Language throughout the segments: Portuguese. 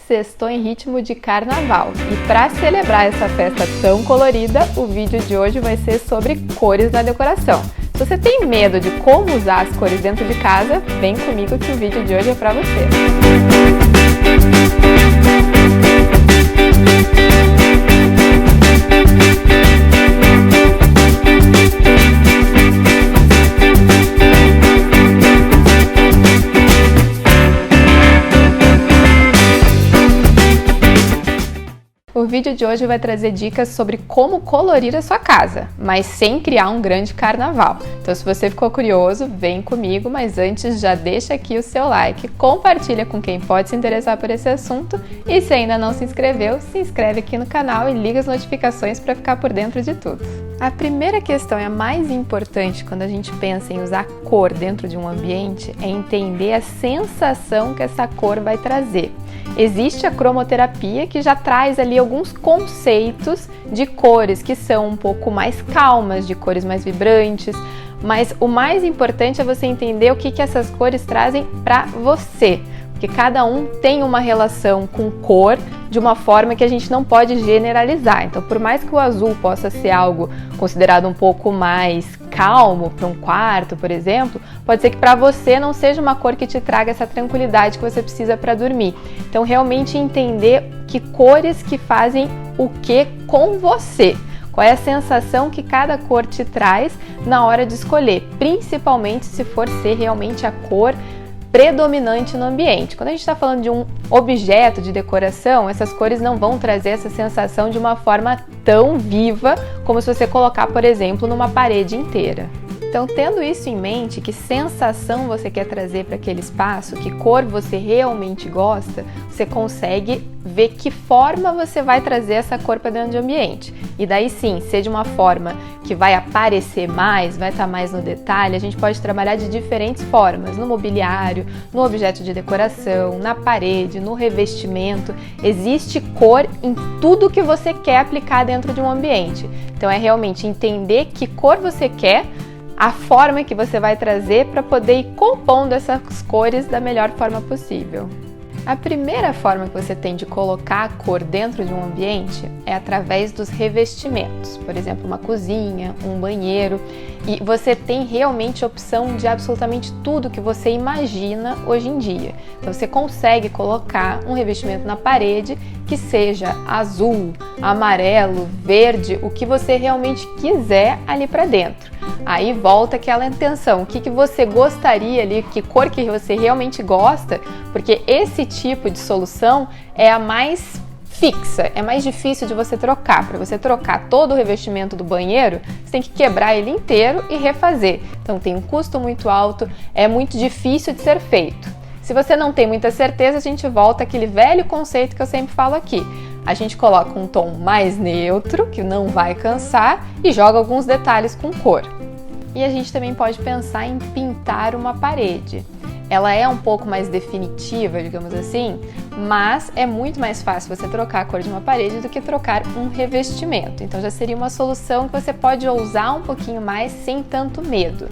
sextou em ritmo de carnaval. E para celebrar essa festa tão colorida, o vídeo de hoje vai ser sobre cores na decoração. Se você tem medo de como usar as cores dentro de casa, vem comigo que o vídeo de hoje é para você. O vídeo de hoje vai trazer dicas sobre como colorir a sua casa, mas sem criar um grande carnaval. Então, se você ficou curioso, vem comigo, mas antes já deixa aqui o seu like, compartilha com quem pode se interessar por esse assunto e se ainda não se inscreveu, se inscreve aqui no canal e liga as notificações para ficar por dentro de tudo. A primeira questão e a mais importante quando a gente pensa em usar cor dentro de um ambiente é entender a sensação que essa cor vai trazer. Existe a cromoterapia que já traz ali alguns conceitos de cores que são um pouco mais calmas, de cores mais vibrantes, mas o mais importante é você entender o que essas cores trazem para você, porque cada um tem uma relação com cor de uma forma que a gente não pode generalizar. Então, por mais que o azul possa ser algo considerado um pouco mais calmo para um quarto, por exemplo, pode ser que para você não seja uma cor que te traga essa tranquilidade que você precisa para dormir. Então, realmente entender que cores que fazem o que com você. Qual é a sensação que cada cor te traz na hora de escolher, principalmente se for ser realmente a cor predominante no ambiente. Quando a gente está falando de um objeto de decoração, essas cores não vão trazer essa sensação de uma forma tão viva como se você colocar, por exemplo, numa parede inteira. Então, tendo isso em mente, que sensação você quer trazer para aquele espaço, que cor você realmente gosta, você consegue ver que forma você vai trazer essa cor para dentro do ambiente. E daí sim, ser de uma forma que vai aparecer mais, vai estar mais no detalhe, a gente pode trabalhar de diferentes formas, no mobiliário, no objeto de decoração, na parede, no revestimento. Existe cor em tudo que você quer aplicar dentro de um ambiente. Então é realmente entender que cor você quer, a forma que você vai trazer para poder ir compondo essas cores da melhor forma possível. A primeira forma que você tem de colocar a cor dentro de um ambiente é através dos revestimentos, por exemplo, uma cozinha, um banheiro, e você tem realmente a opção de absolutamente tudo que você imagina hoje em dia. Então você consegue colocar um revestimento na parede que seja azul, amarelo, verde, o que você realmente quiser ali para dentro. Aí volta aquela intenção, o que você gostaria ali, que cor que você realmente gosta, porque esse tipo de solução é a mais fixa, é mais difícil de você trocar. Para você trocar todo o revestimento do banheiro, você tem que quebrar ele inteiro e refazer. Então tem um custo muito alto, é muito difícil de ser feito. Se você não tem muita certeza, a gente volta àquele velho conceito que eu sempre falo aqui. A gente coloca um tom mais neutro, que não vai cansar, e joga alguns detalhes com cor. E a gente também pode pensar em pintar uma parede. Ela é um pouco mais definitiva, digamos assim, mas é muito mais fácil você trocar a cor de uma parede do que trocar um revestimento. Então já seria uma solução que você pode ousar um pouquinho mais sem tanto medo.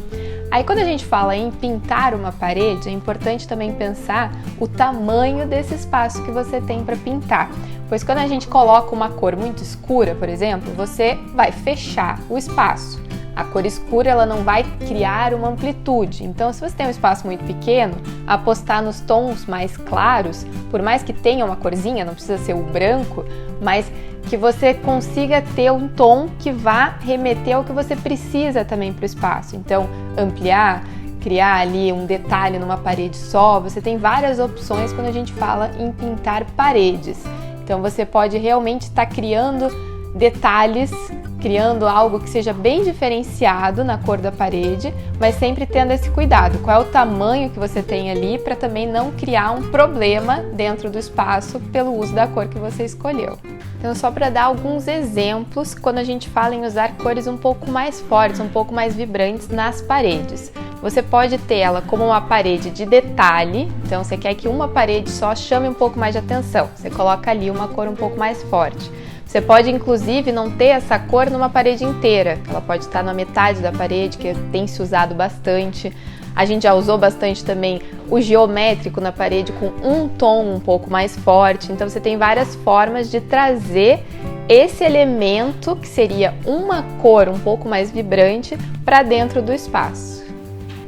Aí quando a gente fala em pintar uma parede, é importante também pensar o tamanho desse espaço que você tem para pintar. Pois quando a gente coloca uma cor muito escura, por exemplo, você vai fechar o espaço. A cor escura ela não vai criar uma amplitude, então se você tem um espaço muito pequeno, apostar nos tons mais claros, por mais que tenha uma corzinha, não precisa ser o branco, mas que você consiga ter um tom que vá remeter ao que você precisa também para o espaço. Então ampliar, criar ali um detalhe numa parede só, você tem várias opções quando a gente fala em pintar paredes. Então você pode realmente estar criando detalhes, criando algo que seja bem diferenciado na cor da parede, mas sempre tendo esse cuidado. Qual é o tamanho que você tem ali para também não criar um problema dentro do espaço pelo uso da cor que você escolheu. Então, só para dar alguns exemplos, quando a gente fala em usar cores um pouco mais fortes, um pouco mais vibrantes nas paredes. Você pode ter ela como uma parede de detalhe, então você quer que uma parede só chame um pouco mais de atenção, você coloca ali uma cor um pouco mais forte. Você pode, inclusive, não ter essa cor numa parede inteira. Ela pode estar na metade da parede, que tem se usado bastante. A gente já usou bastante também o geométrico na parede com um tom um pouco mais forte. Então você tem várias formas de trazer esse elemento, que seria uma cor um pouco mais vibrante, para dentro do espaço.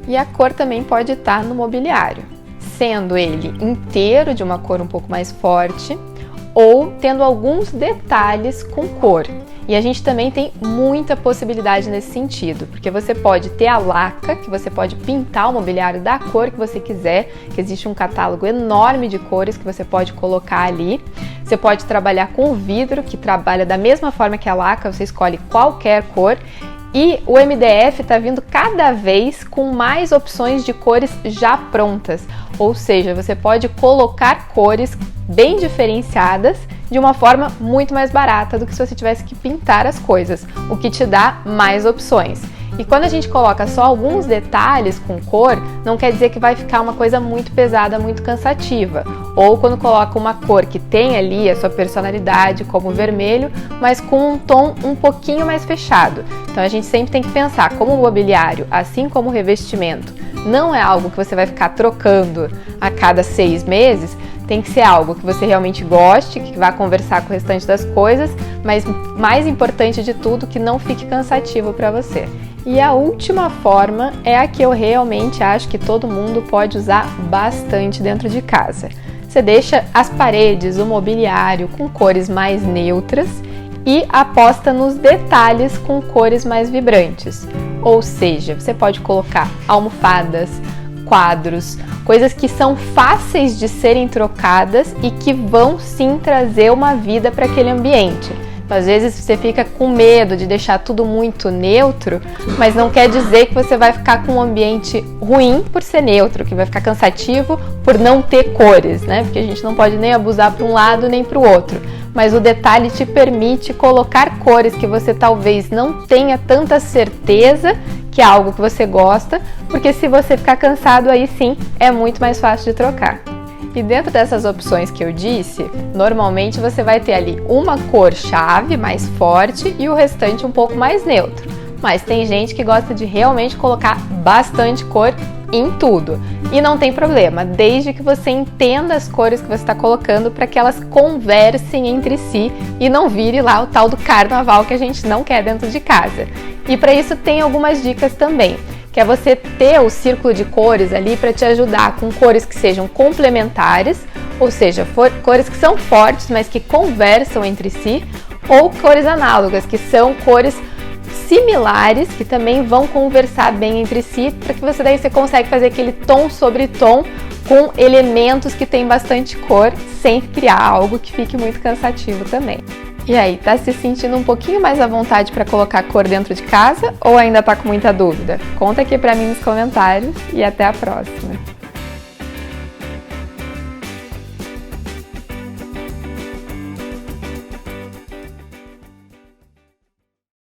E a cor também pode estar no mobiliário, sendo ele inteiro de uma cor um pouco mais forte ou tendo alguns detalhes com cor. E a gente também tem muita possibilidade nesse sentido, porque você pode ter a laca, que você pode pintar o mobiliário da cor que você quiser, que existe um catálogo enorme de cores que você pode colocar ali. Você pode trabalhar com vidro, que trabalha da mesma forma que a laca, você escolhe qualquer cor. E o MDF está vindo cada vez com mais opções de cores já prontas, ou seja, você pode colocar cores bem diferenciadas de uma forma muito mais barata do que se você tivesse que pintar as coisas, o que te dá mais opções. E quando a gente coloca só alguns detalhes com cor, não quer dizer que vai ficar uma coisa muito pesada, muito cansativa. Ou quando coloca uma cor que tem ali a sua personalidade, como o vermelho, mas com um tom um pouquinho mais fechado. Então a gente sempre tem que pensar, como o mobiliário, assim como o revestimento, não é algo que você vai ficar trocando a cada 6 meses, tem que ser algo que você realmente goste, que vá conversar com o restante das coisas, mas mais importante de tudo, que não fique cansativo para você. E a última forma é a que eu realmente acho que todo mundo pode usar bastante dentro de casa. Você deixa as paredes, o mobiliário com cores mais neutras e aposta nos detalhes com cores mais vibrantes. Ou seja, você pode colocar almofadas, quadros, coisas que são fáceis de serem trocadas e que vão sim trazer uma vida para aquele ambiente. Às vezes você fica com medo de deixar tudo muito neutro, mas não quer dizer que você vai ficar com um ambiente ruim por ser neutro, que vai ficar cansativo por não ter cores, né? Porque a gente não pode nem abusar para um lado nem para o outro. Mas o detalhe te permite colocar cores que você talvez não tenha tanta certeza que é algo que você gosta, porque se você ficar cansado, aí sim é muito mais fácil de trocar. E dentro dessas opções que eu disse, normalmente você vai ter ali uma cor-chave mais forte e o restante um pouco mais neutro. Mas tem gente que gosta de realmente colocar bastante cor em tudo. E não tem problema, desde que você entenda as cores que você está colocando para que elas conversem entre si e não vire lá o tal do carnaval que a gente não quer dentro de casa. E para isso tem algumas dicas também, que é você ter o círculo de cores ali para te ajudar com cores que sejam complementares, ou seja, cores que são fortes, mas que conversam entre si, ou cores análogas, que são cores similares, que também vão conversar bem entre si, para que você consegue fazer aquele tom sobre tom com elementos que tem bastante cor, sem criar algo que fique muito cansativo também. E aí, tá se sentindo um pouquinho mais à vontade para colocar cor dentro de casa ou ainda tá com muita dúvida? Conta aqui para mim nos comentários e até a próxima!